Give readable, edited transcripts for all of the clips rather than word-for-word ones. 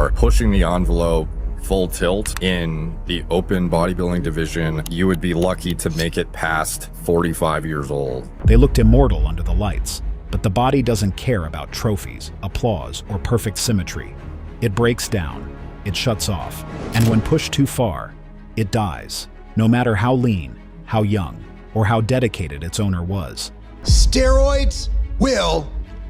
are pushing the envelope full tilt in the open bodybuilding division, you would be lucky to make it past 45 years old. They looked immortal under the lights, but the body doesn't care about trophies, applause, or perfect symmetry. It breaks down, it shuts off, and when pushed too far, it dies, no matter how lean, how young, or how dedicated its owner was. Steroids will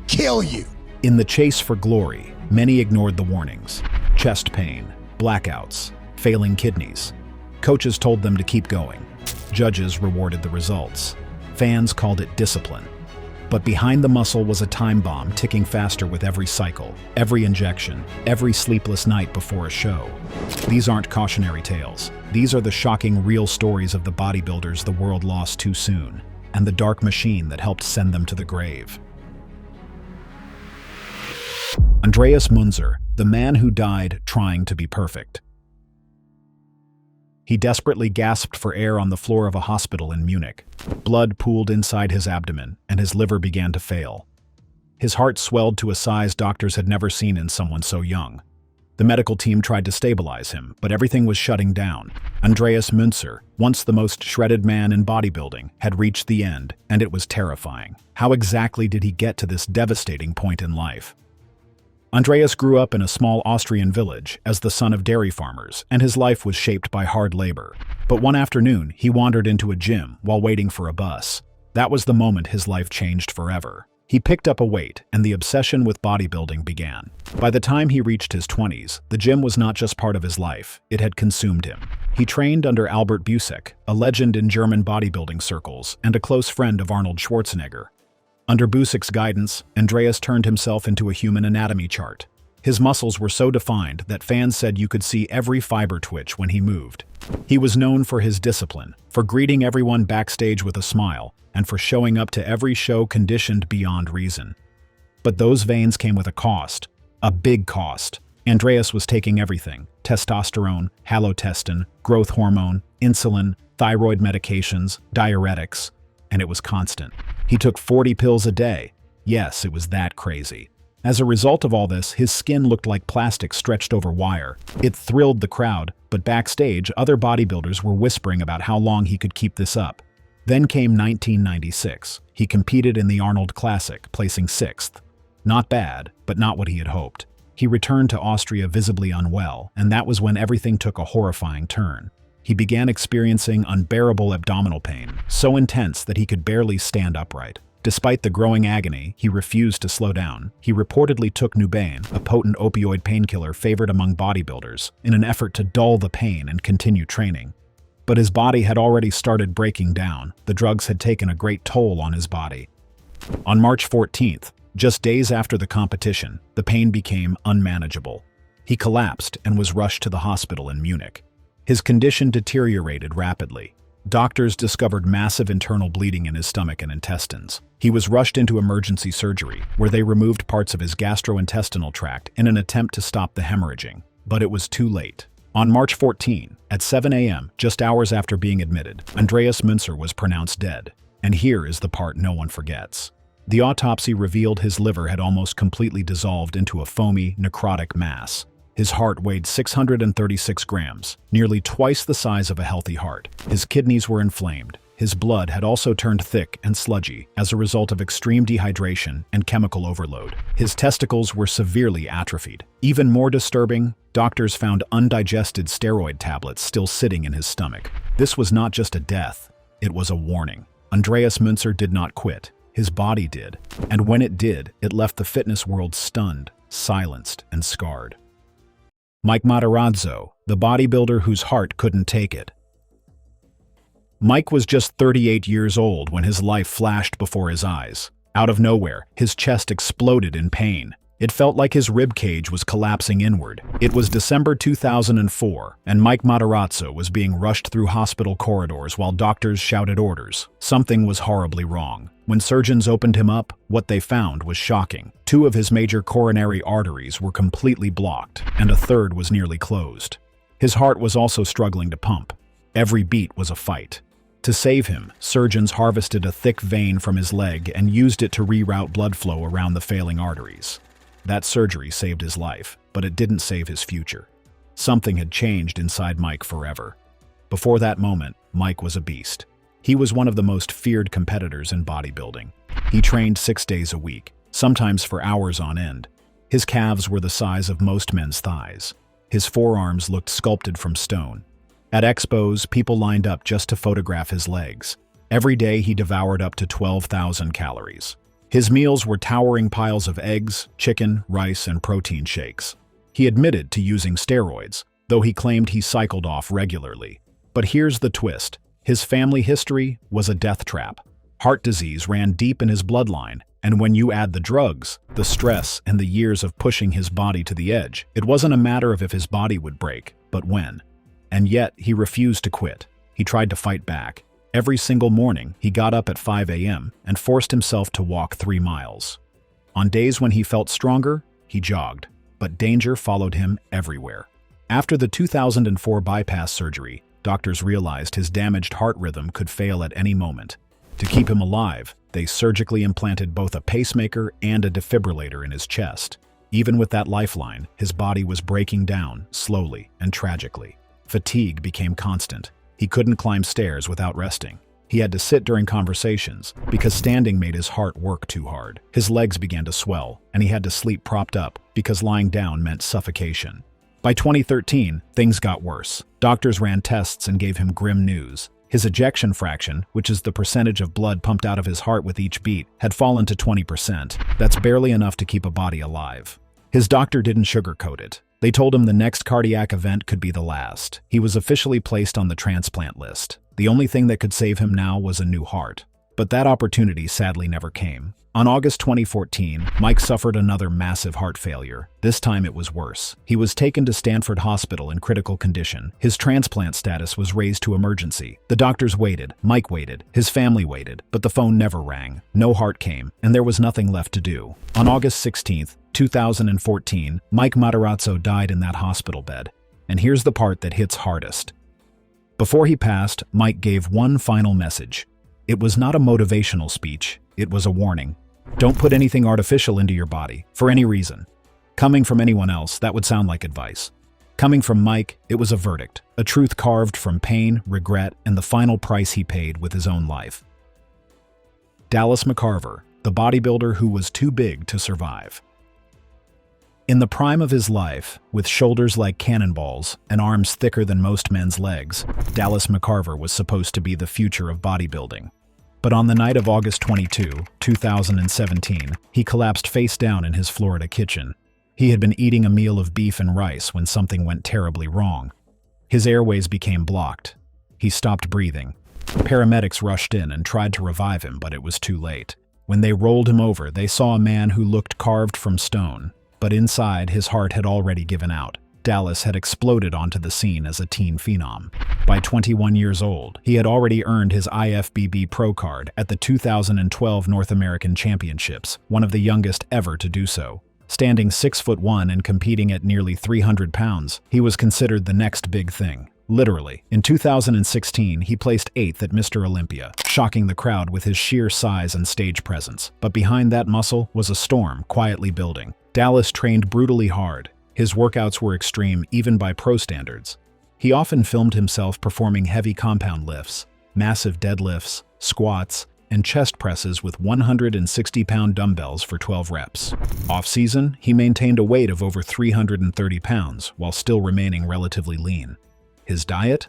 kill you. In the chase for glory, many ignored the warnings. Chest pain, blackouts, failing kidneys. Coaches told them to keep going. Judges rewarded the results. Fans called it discipline. But behind the muscle was a time bomb ticking faster with every cycle, every injection, every sleepless night before a show. These aren't cautionary tales. These are the shocking real stories of the bodybuilders the world lost too soon, and the dark machine that helped send them to the grave. Andreas Munzer, the man who died trying to be perfect. He desperately gasped for air on the floor of a hospital in Munich. Blood pooled inside his abdomen, and his liver began to fail. His heart swelled to a size doctors had never seen in someone so young. The medical team tried to stabilize him, but everything was shutting down. Andreas Munzer, once the most shredded man in bodybuilding, had reached the end, and it was terrifying. How exactly did he get to this devastating point in life? Andreas grew up in a small Austrian village as the son of dairy farmers, and his life was shaped by hard labor. But one afternoon, he wandered into a gym while waiting for a bus. That was the moment his life changed forever. He picked up a weight, and the obsession with bodybuilding began. By the time he reached his 20s, the gym was not just part of his life, it had consumed him. He trained under Albert Busek, a legend in German bodybuilding circles and a close friend of Arnold Schwarzenegger. Under Busek's guidance, Andreas turned himself into a human anatomy chart. His muscles were so defined that fans said you could see every fiber twitch when he moved. He was known for his discipline, for greeting everyone backstage with a smile, and for showing up to every show conditioned beyond reason. But those veins came with a cost, a big cost. Andreas was taking everything: testosterone, halotestin, growth hormone, insulin, thyroid medications, diuretics, and it was constant. He took 40 pills a day. Yes, it was that crazy. As a result of all this, his skin looked like plastic stretched over wire. It thrilled the crowd, but backstage, other bodybuilders were whispering about how long he could keep this up. Then came 1996. He competed in the Arnold Classic, placing 6th. Not bad, but not what he had hoped. He returned to Austria visibly unwell, and that was when everything took a horrifying turn. He began experiencing unbearable abdominal pain, so intense that he could barely stand upright. Despite the growing agony, he refused to slow down. He reportedly took Nubain, a potent opioid painkiller favored among bodybuilders, in an effort to dull the pain and continue training. But his body had already started breaking down. The drugs had taken a great toll on his body. On March 14th, just days after the competition, the pain became unmanageable. He collapsed and was rushed to the hospital in Munich. His condition deteriorated rapidly. Doctors discovered massive internal bleeding in his stomach and intestines. He was rushed into emergency surgery, where they removed parts of his gastrointestinal tract in an attempt to stop the hemorrhaging. But it was too late. On March 14, at 7 a.m., just hours after being admitted, Andreas Munzer was pronounced dead. And here is the part no one forgets. The autopsy revealed his liver had almost completely dissolved into a foamy, necrotic mass. His heart weighed 636 grams, nearly twice the size of a healthy heart. His kidneys were inflamed. His blood had also turned thick and sludgy as a result of extreme dehydration and chemical overload. His testicles were severely atrophied. Even more disturbing, doctors found undigested steroid tablets still sitting in his stomach. This was not just a death, it was a warning. Andreas Munzer did not quit. His body did. And when it did, it left the fitness world stunned, silenced, and scarred. Mike Matarazzo, the bodybuilder whose heart couldn't take it. Mike was just 38 years old when his life flashed before his eyes. Out of nowhere, his chest exploded in pain. It felt like his rib cage was collapsing inward. It was December 2004, and Mike Matarazzo was being rushed through hospital corridors while doctors shouted orders. Something was horribly wrong. When surgeons opened him up, what they found was shocking. 2 of his major coronary arteries were completely blocked, and a third was nearly closed. His heart was also struggling to pump. Every beat was a fight. To save him, surgeons harvested a thick vein from his leg and used it to reroute blood flow around the failing arteries. That surgery saved his life, but it didn't save his future. Something had changed inside Mike forever. Before that moment, Mike was a beast. He was one of the most feared competitors in bodybuilding. He trained 6 days a week, sometimes for hours on end. His calves were the size of most men's thighs. His forearms looked sculpted from stone. At expos, people lined up just to photograph his legs. Every day he devoured up to 12,000 calories. His meals were towering piles of eggs, chicken, rice, and protein shakes. He admitted to using steroids, though he claimed he cycled off regularly. But here's the twist. His family history was a death trap. Heart disease ran deep in his bloodline, and when you add the drugs, the stress, and the years of pushing his body to the edge, it wasn't a matter of if his body would break, but when. And yet, he refused to quit. He tried to fight back. Every single morning, he got up at 5 a.m. and forced himself to walk 3 miles. On days when he felt stronger, he jogged, but danger followed him everywhere. After the 2004 bypass surgery, doctors realized his damaged heart rhythm could fail at any moment. To keep him alive, they surgically implanted both a pacemaker and a defibrillator in his chest. Even with that lifeline, his body was breaking down, slowly and tragically. Fatigue became constant. He couldn't climb stairs without resting. He had to sit during conversations, because standing made his heart work too hard. His legs began to swell, and he had to sleep propped up, because lying down meant suffocation. By 2013, things got worse. Doctors ran tests and gave him grim news. His ejection fraction, which is the percentage of blood pumped out of his heart with each beat, had fallen to 20%. That's barely enough to keep a body alive. His doctor didn't sugarcoat it. They told him the next cardiac event could be the last. He was officially placed on the transplant list. The only thing that could save him now was a new heart. But that opportunity sadly never came. On August 2014, Mike suffered another massive heart failure. This time it was worse. He was taken to Stanford Hospital in critical condition. His transplant status was raised to emergency. The doctors waited, Mike waited, his family waited, but the phone never rang. No heart came, and there was nothing left to do. On August 16, 2014, Mike Matarazzo died in that hospital bed. And here's the part that hits hardest. Before he passed, Mike gave one final message. It was not a motivational speech, it was a warning. Don't put anything artificial into your body, for any reason. Coming from anyone else, that would sound like advice. Coming from Mike, it was a verdict, a truth carved from pain, regret, and the final price he paid with his own life. Dallas McCarver, the bodybuilder who was too big to survive. In the prime of his life, with shoulders like cannonballs and arms thicker than most men's legs, Dallas McCarver was supposed to be the future of bodybuilding. But on the night of August 22, 2017, he collapsed face down in his Florida kitchen. He had been eating a meal of beef and rice when something went terribly wrong. His airways became blocked. He stopped breathing. Paramedics rushed in and tried to revive him, but it was too late. When they rolled him over, they saw a man who looked carved from stone. But inside, his heart had already given out. Dallas had exploded onto the scene as a teen phenom. By 21 years old, he had already earned his IFBB Pro card at the 2012 North American Championships, one of the youngest ever to do so. Standing 6'1" and competing at nearly 300 pounds, he was considered the next big thing. Literally. In 2016, he placed 8th at Mr. Olympia, shocking the crowd with his sheer size and stage presence. But behind that muscle was a storm quietly building. Dallas trained brutally hard. His workouts were extreme even by pro standards. He often filmed himself performing heavy compound lifts, massive deadlifts, squats, and chest presses with 160-pound dumbbells for 12 reps. Off-season, he maintained a weight of over 330 pounds while still remaining relatively lean. His diet?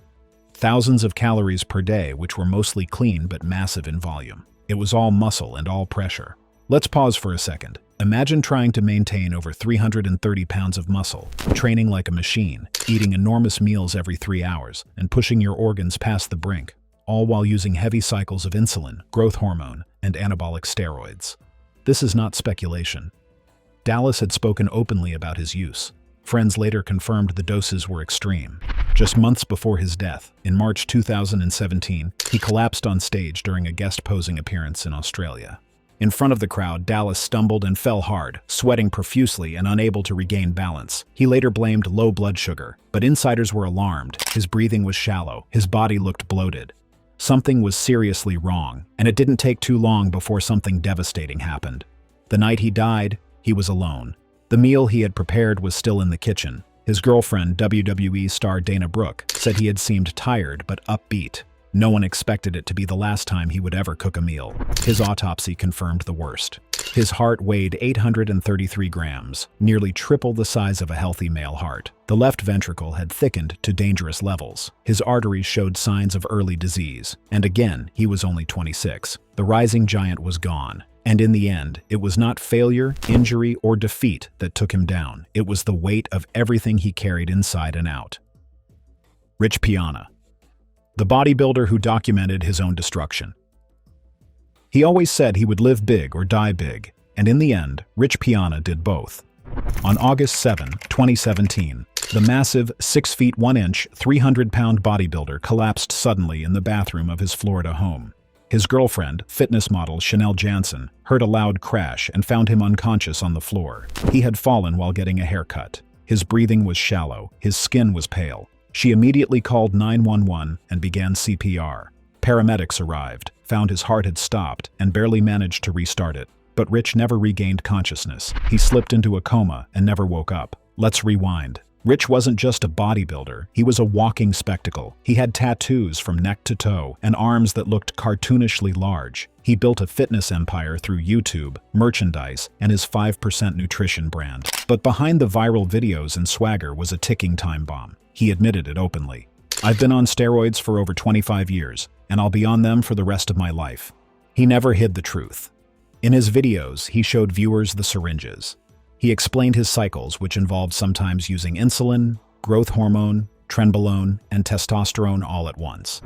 Thousands of calories per day, which were mostly clean but massive in volume. It was all muscle and all pressure. Let's pause for a second. Imagine trying to maintain over 330 pounds of muscle, training like a machine, eating enormous meals every 3 hours, and pushing your organs past the brink, all while using heavy cycles of insulin, growth hormone, and anabolic steroids. This is not speculation. Dallas had spoken openly about his use. Friends later confirmed the doses were extreme. Just months before his death, in March 2017, he collapsed on stage during a guest posing appearance in Australia. In front of the crowd, Dallas stumbled and fell hard, sweating profusely and unable to regain balance. He later blamed low blood sugar, but insiders were alarmed. His breathing was shallow, his body looked bloated. Something was seriously wrong, and it didn't take too long before something devastating happened. The night he died, he was alone. The meal he had prepared was still in the kitchen. His girlfriend, WWE star Dana Brooke, said he had seemed tired but upbeat. No one expected it to be the last time he would ever cook a meal. His autopsy confirmed the worst. His heart weighed 833 grams, nearly triple the size of a healthy male heart. The left ventricle had thickened to dangerous levels. His arteries showed signs of early disease. And again, he was only 26. The rising giant was gone. And in the end, it was not failure, injury, or defeat that took him down. It was the weight of everything he carried inside and out. Rich Piana, the bodybuilder who documented his own destruction. He always said he would live big or die big, and in the end, Rich Piana did both. On August 7, 2017, the massive 6 feet 1 inch, 300-pound bodybuilder collapsed suddenly in the bathroom of his Florida home. His girlfriend, fitness model Chanel Jansen, heard a loud crash and found him unconscious on the floor. He had fallen while getting a haircut. His breathing was shallow, his skin was pale. She immediately called 911 and began CPR. Paramedics arrived, found his heart had stopped, and barely managed to restart it. But Rich never regained consciousness. He slipped into a coma and never woke up. Let's rewind. Rich wasn't just a bodybuilder, he was a walking spectacle. He had tattoos from neck to toe and arms that looked cartoonishly large. He built a fitness empire through YouTube, merchandise, and his 5% nutrition brand. But behind the viral videos and swagger was a ticking time bomb. He admitted it openly. I've been on steroids for over 25 years, and I'll be on them for the rest of my life. He never hid the truth. In his videos, he showed viewers the syringes. He explained his cycles, which involved sometimes using insulin, growth hormone, trenbolone, and testosterone all at once.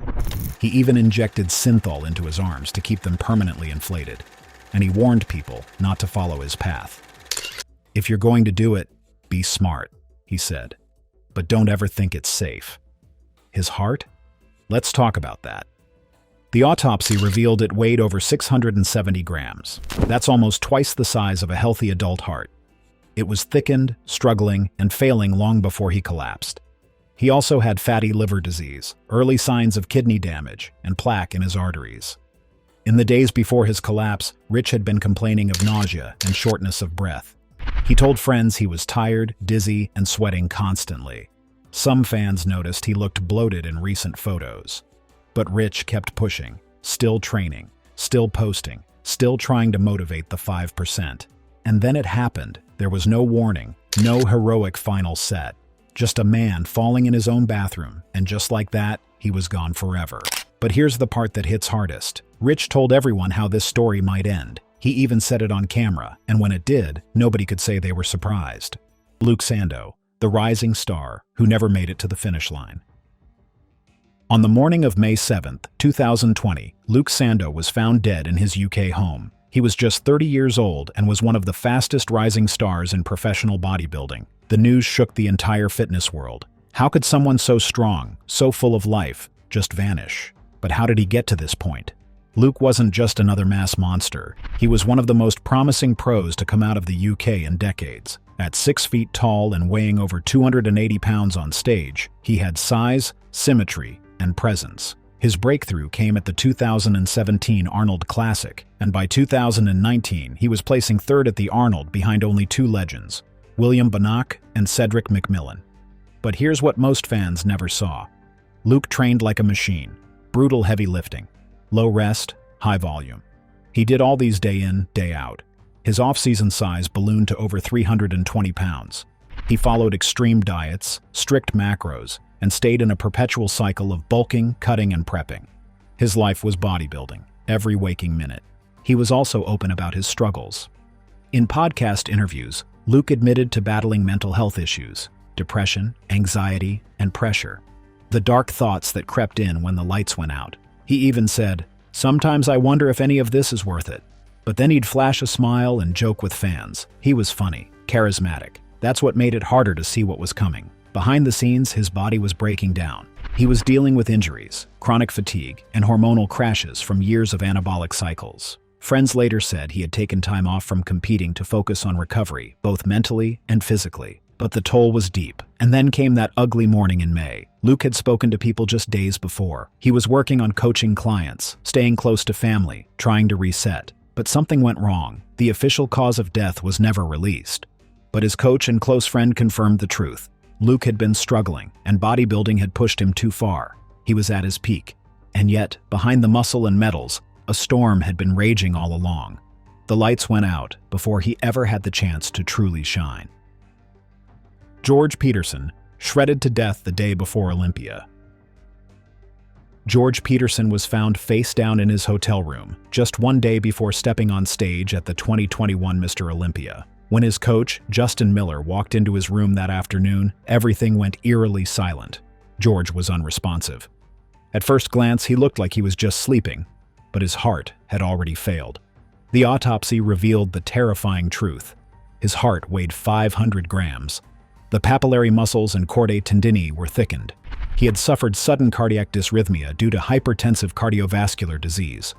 He even injected synthol into his arms to keep them permanently inflated. And he warned people not to follow his path. If you're going to do it, be smart, he said. But don't ever think it's safe. His heart? Let's talk about that. The autopsy revealed it weighed over 670 grams. That's almost twice the size of a healthy adult heart. It was thickened, struggling, and failing long before he collapsed. He also had fatty liver disease, early signs of kidney damage, and plaque in his arteries. In the days before his collapse, Rich had been complaining of nausea and shortness of breath. He told friends he was tired, dizzy, and sweating constantly. Some fans noticed he looked bloated in recent photos. But Rich kept pushing, still training, still posting, still trying to motivate the 5%. And then it happened. There was no warning, no heroic final set. Just a man falling in his own bathroom, and just like that, he was gone forever. But here's the part that hits hardest. Rich told everyone how this story might end. He even said it on camera, and when it did, nobody could say they were surprised. Luke Sando, the rising star who never made it to the finish line. On the morning of May 7, 2020, Luke Sando was found dead in his UK home. He was just 30 years old and was one of the fastest rising stars in professional bodybuilding. The news shook the entire fitness world. How could someone so strong, so full of life, just vanish? But how did he get to this point? Luke wasn't just another mass monster. He was one of the most promising pros to come out of the UK in decades. At 6 feet tall and weighing over 280 pounds on stage, he had size, symmetry, and presence. His breakthrough came at the 2017 Arnold Classic, and by 2019 he was placing third at the Arnold behind only two legends, William Banach and Cedric McMillan. But here's what most fans never saw. Luke trained like a machine, brutal heavy lifting, low rest, high volume. He did all these day in, day out. His off-season size ballooned to over 320 pounds. He followed extreme diets, strict macros, and stayed in a perpetual cycle of bulking, cutting, and prepping. His life was bodybuilding, every waking minute. He was also open about his struggles. In podcast interviews, Luke admitted to battling mental health issues, depression, anxiety, and pressure. The dark thoughts that crept in when the lights went out. He even said, "Sometimes I wonder if any of this is worth it." But then he'd flash a smile and joke with fans. He was funny, charismatic. That's what made it harder to see what was coming. Behind the scenes, his body was breaking down. He was dealing with injuries, chronic fatigue, and hormonal crashes from years of anabolic cycles. Friends later said he had taken time off from competing to focus on recovery, both mentally and physically. But the toll was deep. And then came that ugly morning in May. Luke had spoken to people just days before. He was working on coaching clients, staying close to family, trying to reset. But something went wrong. The official cause of death was never released. But his coach and close friend confirmed the truth. Luke had been struggling, and bodybuilding had pushed him too far. He was at his peak. And yet, behind the muscle and medals, a storm had been raging all along. The lights went out before he ever had the chance to truly shine. George Peterson, shredded to death the day before Olympia. George Peterson was found face down in his hotel room, just one day before stepping on stage at the 2021 Mr. Olympia. When his coach, Justin Miller, walked into his room that afternoon, everything went eerily silent. George was unresponsive. At first glance, he looked like he was just sleeping, but his heart had already failed. The autopsy revealed the terrifying truth. His heart weighed 500 grams. The papillary muscles and chordae tendineae were thickened. He had suffered sudden cardiac dysrhythmia due to hypertensive cardiovascular disease.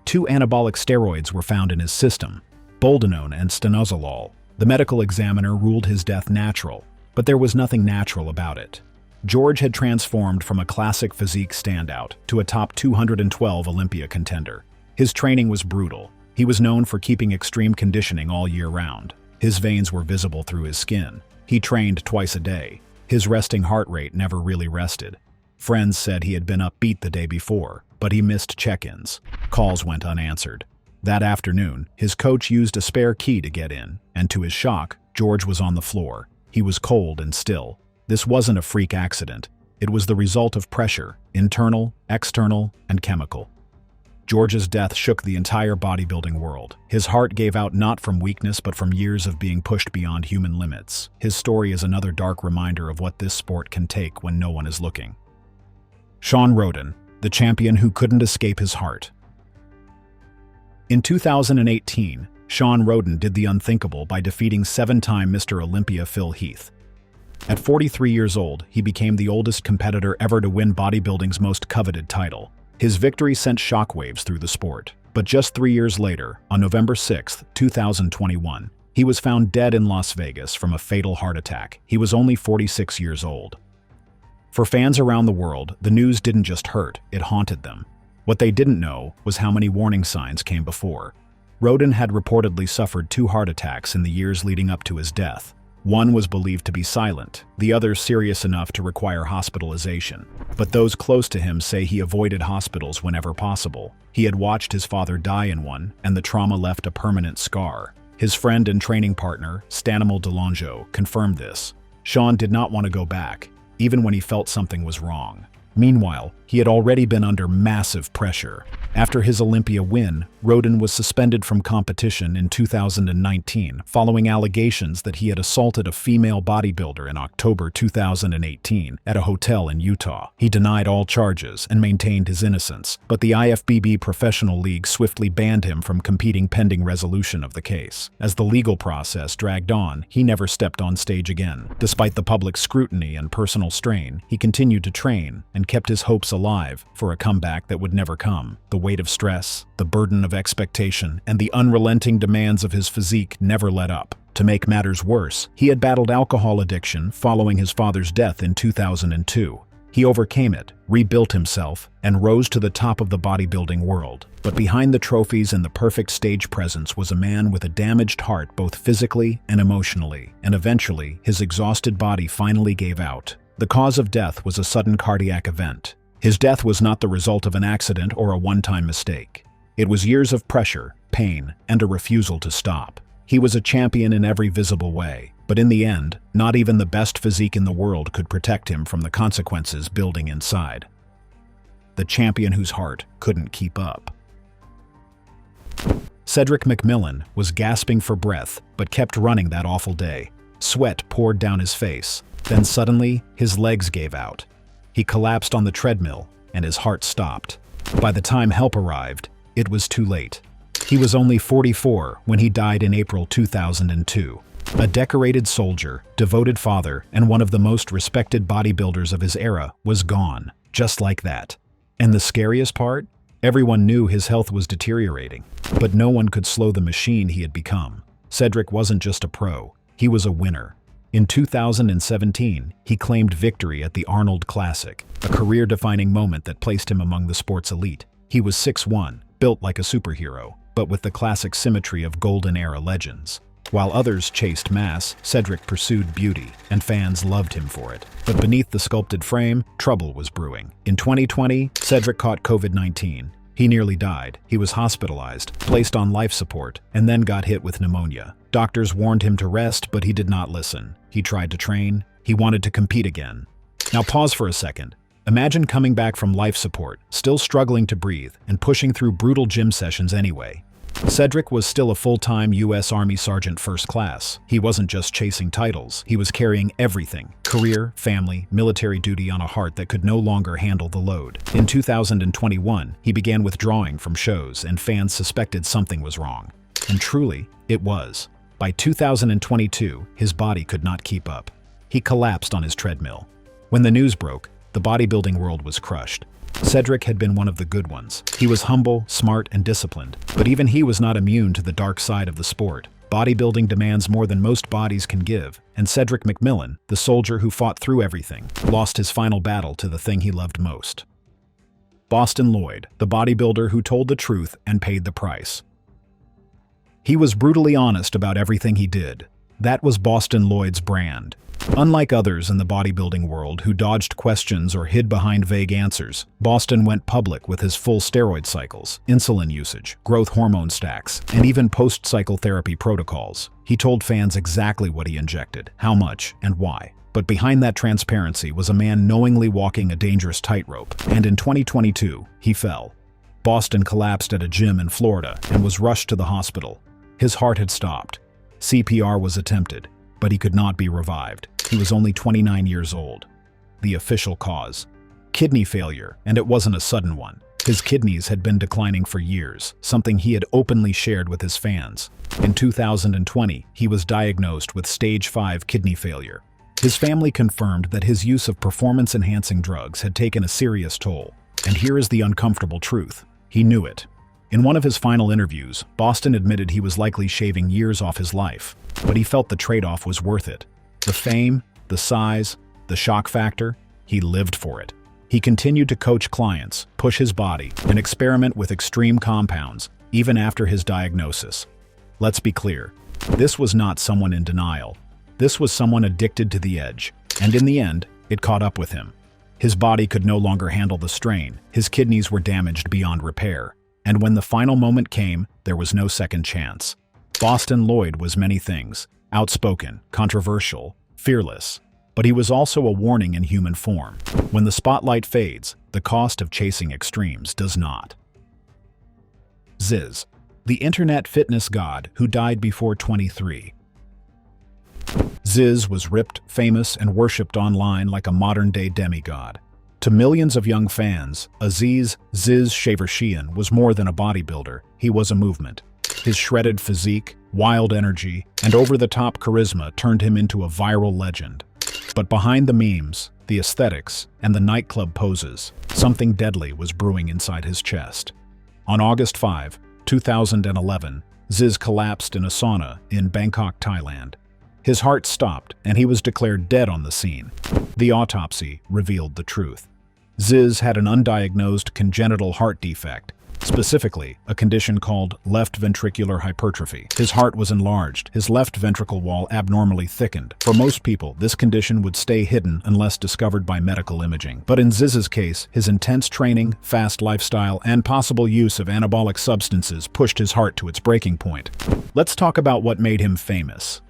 2 anabolic steroids were found in his system, boldenone and stanozolol. The medical examiner ruled his death natural, but there was nothing natural about it. George had transformed from a classic physique standout to a top 212 Olympia contender. His training was brutal. He was known for keeping extreme conditioning all year round. His veins were visible through his skin. He trained twice a day. His resting heart rate never really rested. Friends said he had been upbeat the day before, but he missed check-ins. Calls went unanswered. That afternoon, his coach used a spare key to get in, and to his shock, George was on the floor. He was cold and still. This wasn't a freak accident. It was the result of pressure, internal, external, and chemical. George's death shook the entire bodybuilding world. His heart gave out not from weakness but from years of being pushed beyond human limits. His story is another dark reminder of what this sport can take when no one is looking. Shawn Rhoden, the champion who couldn't escape his heart. In 2018, Shawn Rhoden did the unthinkable by defeating 7-time Mr. Olympia Phil Heath. At 43 years old, he became the oldest competitor ever to win bodybuilding's most coveted title. His victory sent shockwaves through the sport. But just 3 years later, on November 6, 2021, he was found dead in Las Vegas from a fatal heart attack. He was only 46 years old. For fans around the world, the news didn't just hurt, it haunted them. What they didn't know was how many warning signs came before. Rhoden had reportedly suffered 2 heart attacks in the years leading up to his death. One was believed to be silent, the other serious enough to require hospitalization. But those close to him say he avoided hospitals whenever possible. He had watched his father die in one, and the trauma left a permanent scar. His friend and training partner, Stanimal Delongeau, confirmed this. Shawn did not want to go back, even when he felt something was wrong. Meanwhile, he had already been under massive pressure. After his Olympia win, Rhoden was suspended from competition in 2019 following allegations that he had assaulted a female bodybuilder in October 2018 at a hotel in Utah. He denied all charges and maintained his innocence, but the IFBB Professional League swiftly banned him from competing pending resolution of the case. As the legal process dragged on, he never stepped on stage again. Despite the public scrutiny and personal strain, he continued to train and kept his hopes alive for a comeback that would never come. The weight of stress, the burden of expectation, and the unrelenting demands of his physique never let up. To make matters worse, he had battled alcohol addiction following his father's death in 2002. He overcame it, rebuilt himself, and rose to the top of the bodybuilding world. But behind the trophies and the perfect stage presence was a man with a damaged heart both physically and emotionally, and eventually, his exhausted body finally gave out. The cause of death was a sudden cardiac event. His death was not the result of an accident or a one-time mistake. It was years of pressure, pain, and a refusal to stop. He was a champion in every visible way, but in the end, not even the best physique in the world could protect him from the consequences building inside. The champion whose heart couldn't keep up. Cedric McMillan was gasping for breath, but kept running that awful day. Sweat poured down his face. Then suddenly, his legs gave out. He collapsed on the treadmill, and his heart stopped. By the time help arrived, it was too late. He was only 44 when he died in April 2002. A decorated soldier, devoted father, and one of the most respected bodybuilders of his era was gone, just like that. And the scariest part? Everyone knew his health was deteriorating, but no one could slow the machine he had become. Cedric wasn't just a pro, he was a winner. In 2017, he claimed victory at the Arnold Classic, a career-defining moment that placed him among the sport's elite. He was 6'1", built like a superhero, but with the classic symmetry of golden era legends. While others chased mass, Cedric pursued beauty, and fans loved him for it. But beneath the sculpted frame, trouble was brewing. In 2020, Cedric caught COVID-19. He nearly died. He was hospitalized, placed on life support, and then got hit with pneumonia. Doctors warned him to rest, but he did not listen. He tried to train. He wanted to compete again. Now pause for a second. Imagine coming back from life support, still struggling to breathe, and pushing through brutal gym sessions anyway. Cedric was still a full-time U.S. Army Sergeant First Class. He wasn't just chasing titles, he was carrying everything: career, family, military duty on a heart that could no longer handle the load. In 2021, he began withdrawing from shows, and fans suspected something was wrong. And truly, it was. By 2022, his body could not keep up. He collapsed on his treadmill. When the news broke, the bodybuilding world was crushed. Cedric had been one of the good ones. He was humble, smart, and disciplined. But even he was not immune to the dark side of the sport. Bodybuilding demands more than most bodies can give, and Cedric McMillan, the soldier who fought through everything, lost his final battle to the thing he loved most. Boston Lloyd, the bodybuilder who told the truth and paid the price. He was brutally honest about everything he did. That was Boston Lloyd's brand. Unlike others in the bodybuilding world who dodged questions or hid behind vague answers, Boston went public with his full steroid cycles, insulin usage, growth hormone stacks, and even post-cycle therapy protocols. He told fans exactly what he injected, how much, and why. But behind that transparency was a man knowingly walking a dangerous tightrope. And in 2022, he fell. Boston collapsed at a gym in Florida and was rushed to the hospital. His heart had stopped. CPR was attempted, but he could not be revived. He was only 29 years old. The official cause: kidney failure, and it wasn't a sudden one. His kidneys had been declining for years, something he had openly shared with his fans. In 2020, he was diagnosed with stage 5 kidney failure. His family confirmed that his use of performance-enhancing drugs had taken a serious toll. And here is the uncomfortable truth: he knew it. In one of his final interviews, Boston admitted he was likely shaving years off his life, but he felt the trade-off was worth it. The fame, the size, the shock factor, he lived for it. He continued to coach clients, push his body, and experiment with extreme compounds, even after his diagnosis. Let's be clear, this was not someone in denial. This was someone addicted to the edge, and in the end, it caught up with him. His body could no longer handle the strain, his kidneys were damaged beyond repair, and when the final moment came, there was no second chance. Boston Lloyd was many things: outspoken, controversial, fearless. But he was also a warning in human form. When the spotlight fades, the cost of chasing extremes does not. Ziz, the internet fitness god who died before 23. Ziz was ripped, famous, and worshipped online like a modern-day demigod. To millions of young fans, Aziz Ziz Shavershian was more than a bodybuilder, he was a movement. His shredded physique, wild energy, and over-the-top charisma turned him into a viral legend. But behind the memes, the aesthetics, and the nightclub poses, something deadly was brewing inside his chest. On August 5, 2011, Ziz collapsed in a sauna in Bangkok, Thailand. His heart stopped, and he was declared dead on the scene. The autopsy revealed the truth. Ziz had an undiagnosed congenital heart defect, specifically a condition called left ventricular hypertrophy. His heart was enlarged, his left ventricle wall abnormally thickened. For most people, this condition would stay hidden unless discovered by medical imaging. But in Ziz's case, his intense training, fast lifestyle, and possible use of anabolic substances pushed his heart to its breaking point. Let's talk about what made him famous.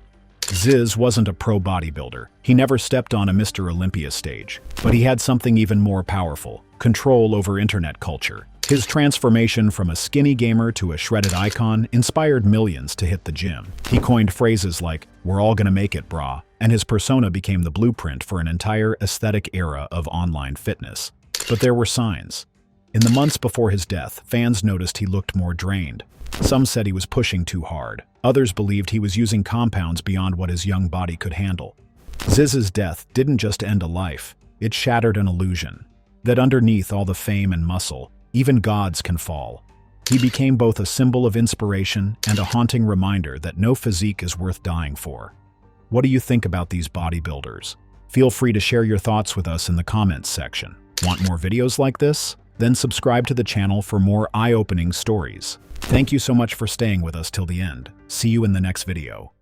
Ziz wasn't a pro bodybuilder. He never stepped on a Mr. Olympia stage. But he had something even more powerful: control over internet culture. His transformation from a skinny gamer to a shredded icon inspired millions to hit the gym. He coined phrases like, "We're all gonna make it, brah," and his persona became the blueprint for an entire aesthetic era of online fitness. But there were signs. In the months before his death, fans noticed he looked more drained. Some said he was pushing too hard. Others believed he was using compounds beyond what his young body could handle. Ziz's death didn't just end a life, it shattered an illusion. That underneath all the fame and muscle, even gods can fall. He became both a symbol of inspiration and a haunting reminder that no physique is worth dying for. What do you think about these bodybuilders? Feel free to share your thoughts with us in the comments section. Want more videos like this? Then subscribe to the channel for more eye-opening stories. Thank you so much for staying with us till the end. See you in the next video.